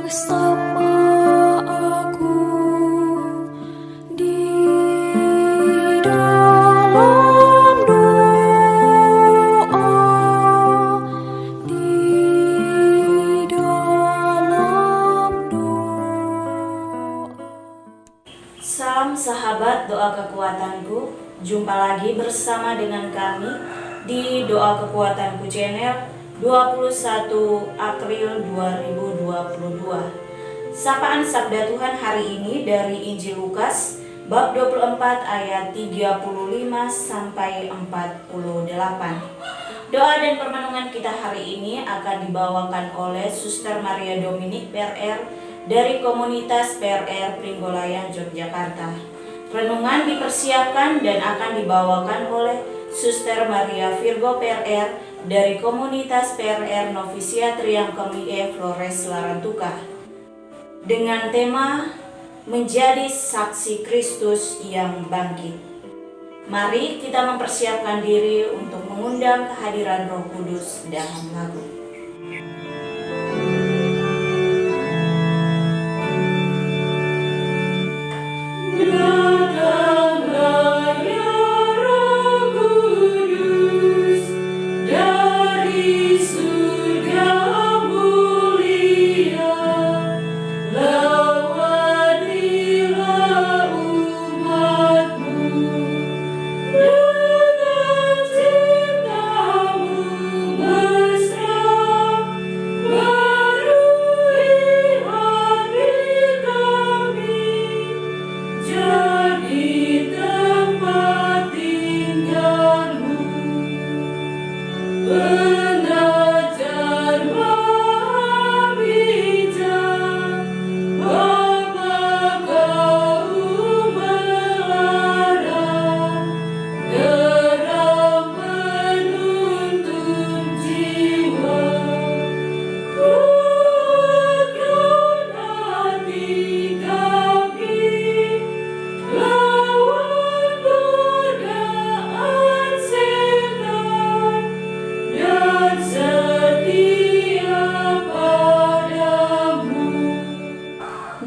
bersama aku di dalam doa, di dalam doa. Salam sahabat doa kekuatanku, jumpa lagi bersama dengan kami di Doa Kekuatanku Channel 21 April 2022. Sapaan Sabda Tuhan hari ini dari Injil Lukas bab 24 ayat 35 sampai 48. Doa dan permenungan kita hari ini akan dibawakan oleh Suster Maria Dominik PRR dari komunitas PRR Pringgolayan Yogyakarta. Renungan dipersiapkan dan akan dibawakan oleh Suster Maria Virgo PRR dari komunitas PRR Novisiat Triangkemie Flores Larantuka dengan tema Menjadi Saksi Kristus yang Bangkit. Mari kita mempersiapkan diri untuk mengundang kehadiran Roh Kudus dalam lagu.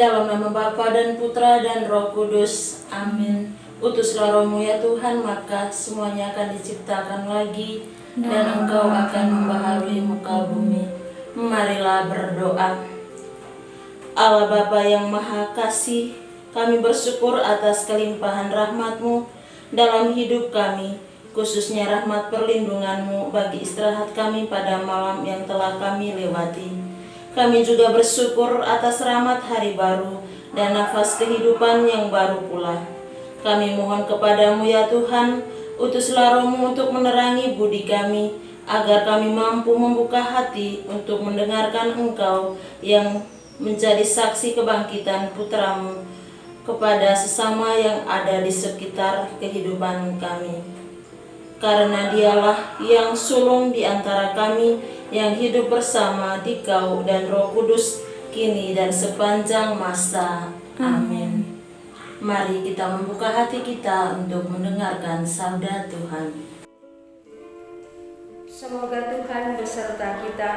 Dalam nama Bapa dan Putra dan Roh Kudus, amin. Utuslah Roh-Mu ya Tuhan, maka semuanya akan diciptakan lagi, dan Engkau akan membaharui muka bumi. Marilah berdoa. Allah Bapa yang Maha Kasih, kami bersyukur atas kelimpahan rahmat-Mu dalam hidup kami, khususnya rahmat perlindungan-Mu bagi istirahat kami pada malam yang telah kami lewati. Kami juga bersyukur atas rahmat hari baru dan nafas kehidupan yang baru pula. Kami mohon kepadamu ya Tuhan, utuslah Roh-Mu untuk menerangi budi kami, agar kami mampu membuka hati untuk mendengarkan Engkau yang menjadi saksi kebangkitan Putra-Mu kepada sesama yang ada di sekitar kehidupan kami. Karena Dialah yang sulung di antara kami, yang hidup bersama Dikau dan Roh Kudus, kini dan sepanjang masa. Amin. Mari kita membuka hati kita untuk mendengarkan sabda Tuhan. Semoga Tuhan beserta kita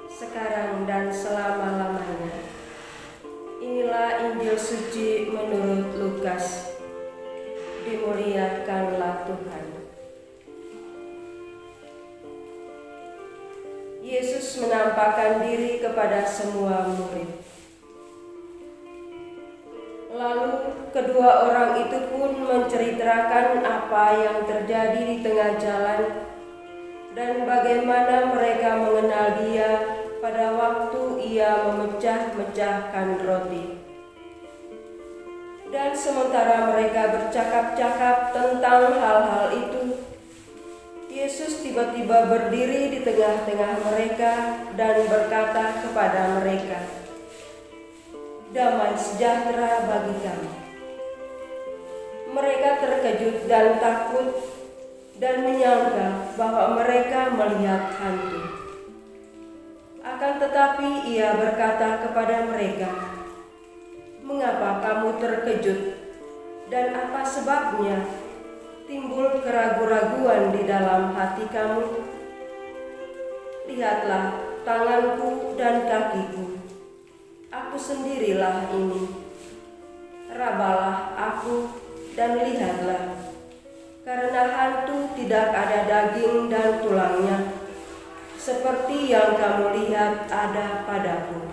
sekarang dan selama-lamanya. Inilah Injil suci menurut Lukas. Dimuliakanlah Tuhan. Yesus menampakkan diri kepada semua murid. Lalu kedua orang itu pun menceritakan apa yang terjadi di tengah jalan dan bagaimana mereka mengenal Dia pada waktu Ia memecah-mecahkan roti. Dan sementara mereka bercakap-cakap tentang hal-hal itu, Yesus tiba-tiba berdiri di tengah-tengah mereka dan berkata kepada mereka, "Damai sejahtera bagi kamu." Mereka terkejut dan takut dan menyangka bahwa mereka melihat hantu. Akan tetapi Ia berkata kepada mereka, "Mengapa kamu terkejut dan apa sebabnya timbul keraguan-raguan di dalam hati kamu? Lihatlah tanganku dan kakiku, aku sendirilah ini. Rabalah aku dan lihatlah, karena hantu tidak ada daging dan tulangnya, seperti yang kamu lihat ada padaku."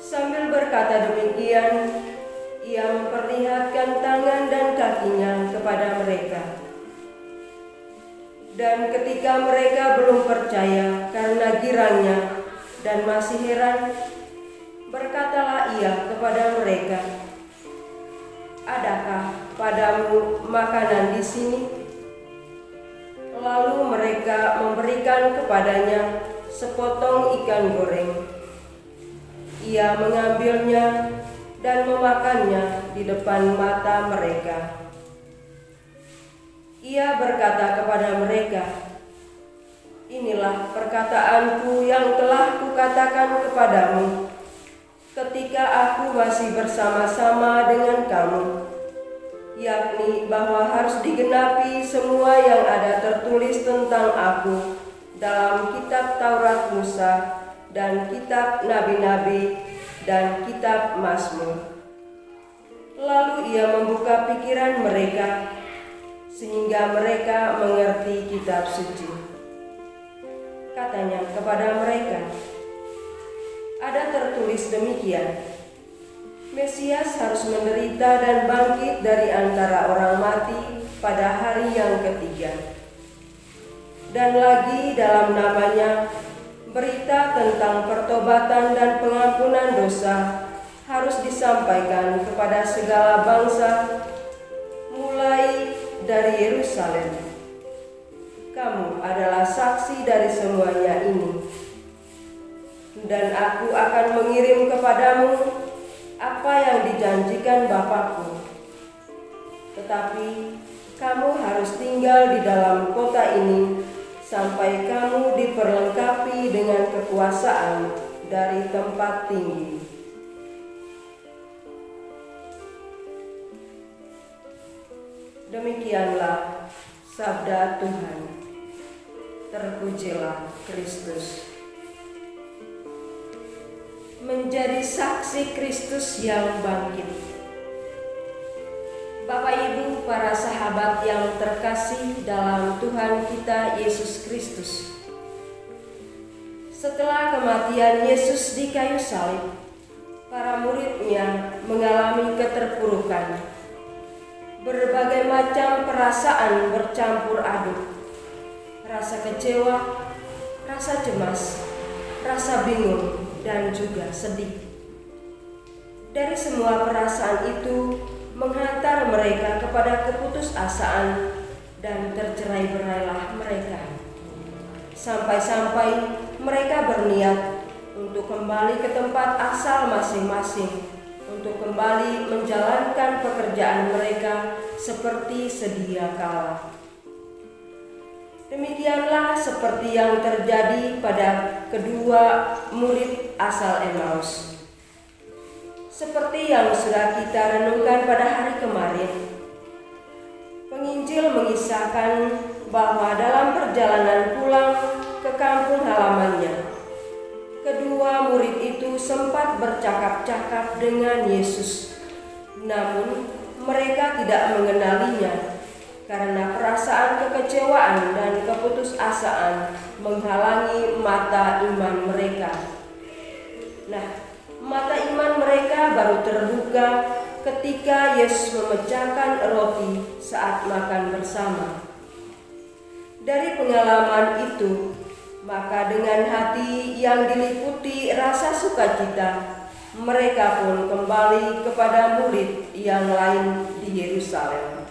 Sambil berkata demikian, ia memperlihatkan tangan dan kakinya kepada mereka. Dan ketika mereka belum percaya karena girangnya dan masih heran, berkatalah ia kepada mereka, "Adakah padamu makanan di sini?" Lalu mereka memberikan kepadanya sepotong ikan goreng. Ia mengambilnya dan memakannya di depan mata mereka. Ia berkata kepada mereka, "Inilah perkataanku yang telah kukatakan kepadamu ketika aku masih bersama-sama dengan kamu, yakni bahwa harus digenapi semua yang ada tertulis tentang aku dalam kitab Taurat Musa dan kitab nabi-nabi dan kitab Mazmur." Lalu ia membuka pikiran mereka sehingga mereka mengerti kitab suci. Katanya kepada mereka, "Ada tertulis demikian, Mesias harus menderita dan bangkit dari antara orang mati pada hari yang ketiga. Dan lagi dalam namanya, berita tentang pertobatan dan pengampunan dosa harus disampaikan kepada segala bangsa, mulai dari Yerusalem. Kamu adalah saksi dari semuanya ini. Dan aku akan mengirim kepadamu apa yang dijanjikan Bapakku. Tetapi kamu harus tinggal di dalam kota ini sampai kamu diperlengkapi dengan kekuasaan dari tempat tinggi." Demikianlah sabda Tuhan. Terpujilah Kristus. Menjadi saksi Kristus yang bangkit. Bapak Ibu, para sahabat yang terkasih dalam Tuhan kita Yesus Kristus. Setelah kematian Yesus di kayu salib, para murid-Nya mengalami keterpurukan. Berbagai macam perasaan bercampur aduk. Rasa kecewa, rasa cemas, rasa bingung, dan juga sedih. Dari semua perasaan itu menghantar mereka kepada keputusasaan dan tercerai-berailah mereka. Sampai-sampai mereka berniat untuk kembali ke tempat asal masing-masing, untuk kembali menjalankan pekerjaan mereka seperti sedia kala. Demikianlah seperti yang terjadi pada kedua murid asal Emmaus. Seperti yang sudah kita renungkan pada hari kemarin, penginjil mengisahkan bahwa dalam perjalanan pulang ke kampung halamannya, kedua murid itu sempat bercakap-cakap dengan Yesus. Namun mereka tidak mengenalinya karena perasaan kekecewaan dan keputusasaan menghalangi mata iman mereka. Nah, mata iman mereka baru terbuka ketika Yesus memecahkan roti saat makan bersama. Dari pengalaman itu, maka dengan hati yang diliputi rasa sukacita, mereka pun kembali kepada murid yang lain di Yerusalem.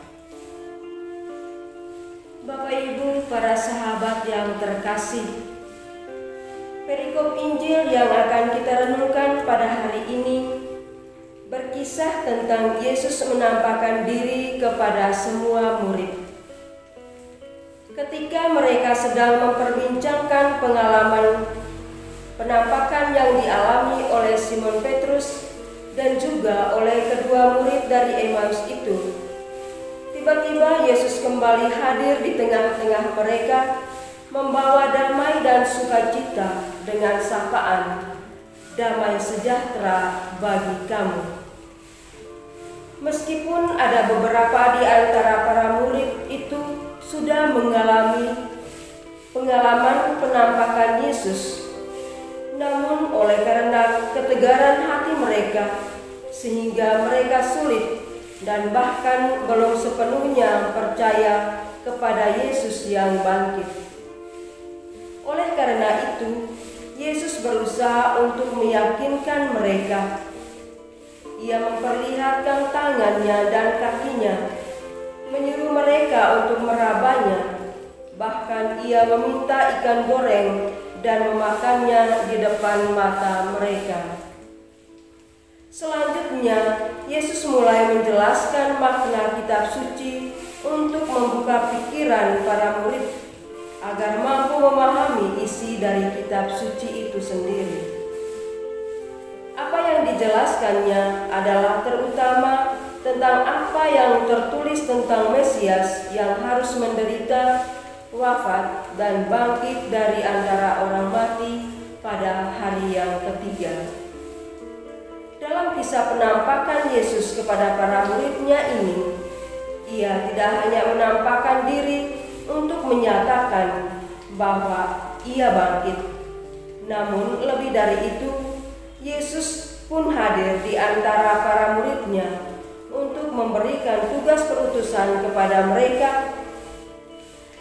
Bapak Ibu, para sahabat yang terkasih, perikop Injil yang akan kita renungkan pada hari ini berkisah tentang Yesus menampakkan diri kepada semua murid. Ketika mereka sedang memperbincangkan pengalaman penampakan yang dialami oleh Simon Petrus dan juga oleh kedua murid dari Emmaus itu, tiba-tiba Yesus kembali hadir di tengah-tengah mereka, membawa damai dan sukacita dengan sapaan damai sejahtera bagi kamu. Meskipun ada beberapa di antara para murid itu sudah mengalami pengalaman penampakan Yesus, namun oleh karena ketegaran hati mereka, sehingga mereka sulit dan bahkan belum sepenuhnya percaya kepada Yesus yang bangkit. Oleh karena itu, Yesus berusaha untuk meyakinkan mereka. Ia memperlihatkan tangannya dan kakinya, menyuruh mereka untuk merabanya. Bahkan ia meminta ikan goreng dan memakannya di depan mata mereka. Selanjutnya, Yesus mulai menjelaskan makna kitab suci untuk membuka pikiran para murid agar mampu memahami isi dari kitab suci itu sendiri. Apa yang dijelaskannya adalah terutama tentang apa yang tertulis tentang Mesias yang harus menderita, wafat, dan bangkit dari antara orang mati pada hari yang ketiga. Dalam kisah penampakan Yesus kepada para muridnya ini, ia tidak hanya menampakkan diri untuk menyatakan bahwa ia bangkit, namun lebih dari itu, Yesus pun hadir di antara para muridnya untuk memberikan tugas perutusan kepada mereka,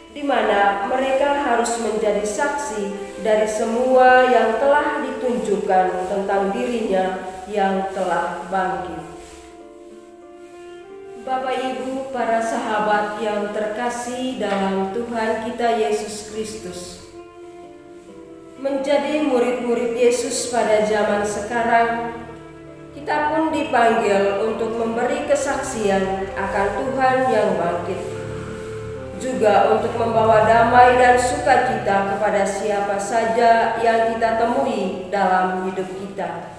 di mana mereka harus menjadi saksi dari semua yang telah ditunjukkan tentang dirinya yang telah bangkit. Bapak Ibu, para sahabat yang terkasih dalam Tuhan kita Yesus Kristus, menjadi murid-murid Yesus pada zaman sekarang, kita pun dipanggil untuk memberi kesaksian akan Tuhan yang bangkit, juga untuk membawa damai dan sukacita kepada siapa saja yang kita temui dalam hidup kita.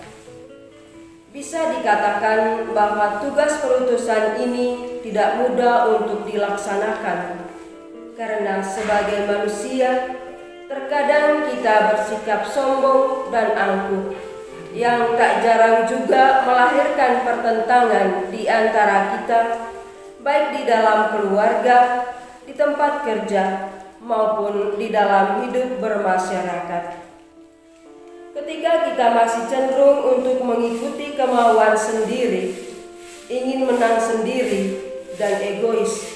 Bisa dikatakan bahwa tugas perutusan ini tidak mudah untuk dilaksanakan, karena sebagai manusia, terkadang kita bersikap sombong dan angkuh, yang tak jarang juga melahirkan pertentangan di antara kita, baik di dalam keluarga, di tempat kerja, maupun di dalam hidup bermasyarakat. Ketika kita masih cenderung untuk mengikuti kemauan sendiri, ingin menang sendiri, dan egois,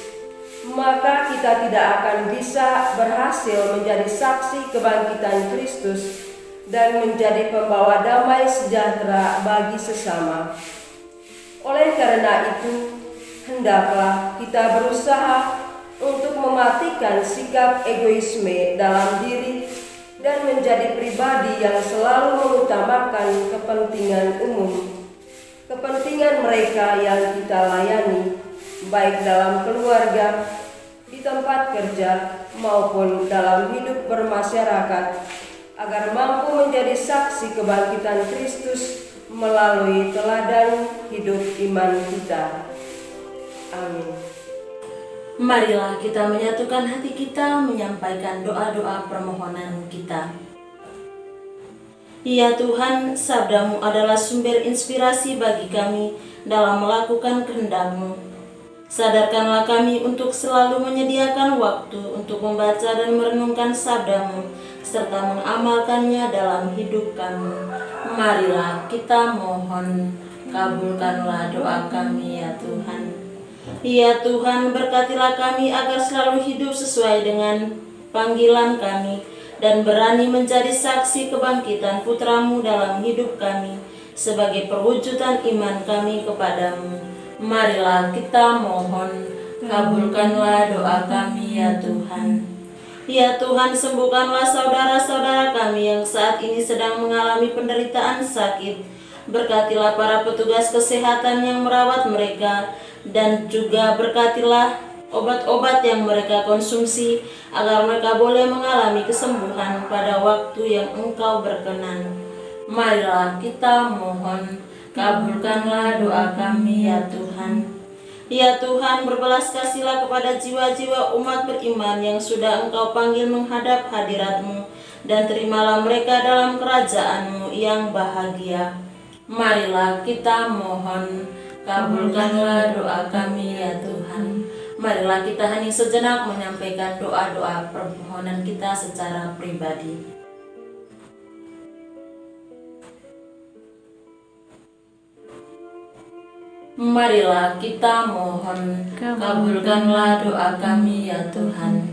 maka kita tidak akan bisa berhasil menjadi saksi kebangkitan Kristus dan menjadi pembawa damai sejahtera bagi sesama. Oleh karena itu, hendaklah kita berusaha untuk mematikan sikap egoisme dalam diri dan menjadi pribadi yang selalu mengutamakan kepentingan umum, kepentingan mereka yang kita layani, baik dalam keluarga, di tempat kerja, maupun dalam hidup bermasyarakat, agar mampu menjadi saksi kebangkitan Kristus melalui teladan hidup iman kita. Amin. Marilah kita menyatukan hati kita menyampaikan doa-doa permohonan kita. Ya Tuhan, sabda-Mu adalah sumber inspirasi bagi kami dalam melakukan kehendak-Mu. Sadarkanlah kami untuk selalu menyediakan waktu untuk membaca dan merenungkan sabda-Mu, serta mengamalkannya dalam hidup kami. Marilah kita mohon, kabulkanlah doa kami ya Tuhan. Ya Tuhan, berkatilah kami agar selalu hidup sesuai dengan panggilan kami dan berani menjadi saksi kebangkitan Putra-Mu dalam hidup kami sebagai perwujudan iman kami kepadamu. Marilah kita mohon, kabulkanlah doa kami ya Tuhan. Ya Tuhan, sembuhkanlah saudara-saudara kami yang saat ini sedang mengalami penderitaan sakit. Berkatilah para petugas kesehatan yang merawat mereka, dan juga berkatilah obat-obat yang mereka konsumsi agar mereka boleh mengalami kesembuhan pada waktu yang Engkau berkenan. Marilah kita mohon, kabulkanlah doa kami ya Tuhan. Ya Tuhan, berbelas kasihlah kepada jiwa-jiwa umat beriman yang sudah Engkau panggil menghadap hadirat-Mu, dan terimalah mereka dalam kerajaan-Mu yang bahagia. Marilah kita mohon, kabulkanlah doa kami ya Tuhan. Marilah kita hening sejenak menyampaikan doa-doa permohonan kita secara pribadi. Marilah kita mohon, kabulkanlah doa kami ya Tuhan.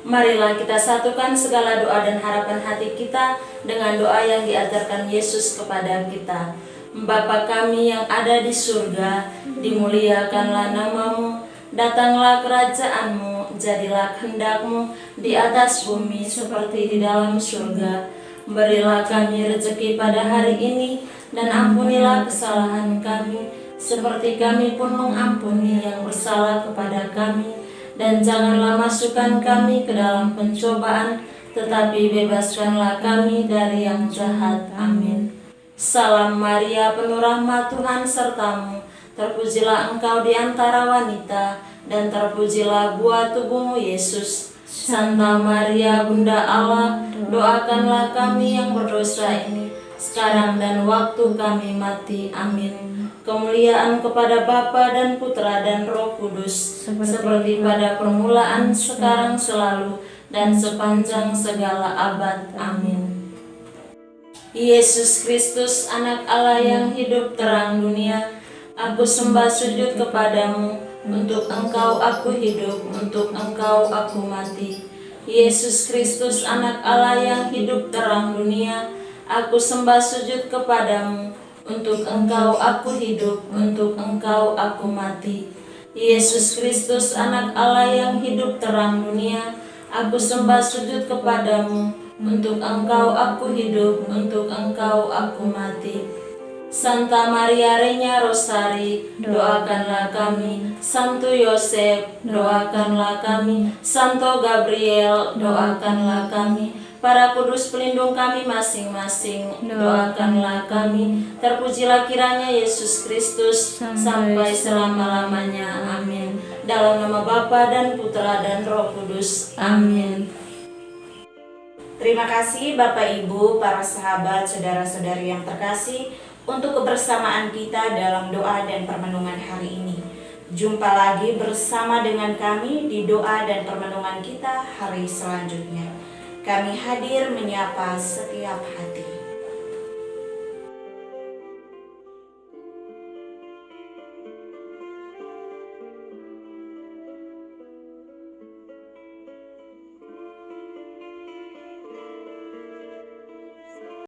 Marilah kita satukan segala doa dan harapan hati kita dengan doa yang diajarkan Yesus kepada kita. Bapa kami yang ada di surga, dimuliakanlah nama-Mu, datanglah kerajaan-Mu, jadilah kehendak-Mu di atas bumi seperti di dalam surga. Berilah kami rezeki pada hari ini, dan ampunilah kesalahan kami, seperti kami pun mengampuni yang bersalah kepada kami. Dan janganlah masukkan kami ke dalam pencobaan, tetapi bebaskanlah kami dari yang jahat. Amin. Salam Maria, penuh rahmat, Tuhan serta-Mu. Terpujilah Engkau di antara wanita, dan terpujilah buah tubuh-Mu, Yesus. Santa Maria, Bunda Allah, doakanlah kami yang berdosa ini, sekarang dan waktu kami mati. Amin. Kemuliaan kepada Bapa dan Putra dan Roh Kudus, seperti pada permulaan, sekarang, selalu, dan sepanjang segala abad. Amin. Yesus Kristus, Anak Allah yang hidup terang dunia, aku sembah sujud kepadamu. Untuk Engkau aku hidup, untuk Engkau aku mati. Yesus Kristus, Anak Allah yang hidup terang dunia, aku sembah sujud kepadamu. Untuk Engkau aku hidup, untuk Engkau aku mati. Yesus Kristus, Anak Allah yang hidup terang dunia, aku sembah sujud kepadamu. Untuk Engkau aku hidup, untuk Engkau aku mati. Santa Maria Regna Rosari, doakanlah kami. Santo Yosef, doakanlah kami. Santo Gabriel, doakanlah kami. Para kudus pelindung kami masing-masing, doakanlah kami. Terpujilah kiranya Yesus Kristus sampai selama-lamanya. Amin. Dalam nama Bapa dan Putra dan Roh Kudus. Amin. Terima kasih Bapak Ibu, para sahabat, saudara-saudari yang terkasih, untuk kebersamaan kita dalam doa dan permenungan hari ini. Jumpa lagi bersama dengan kami di doa dan permenungan kita hari selanjutnya. Kami hadir menyapa setiap hati.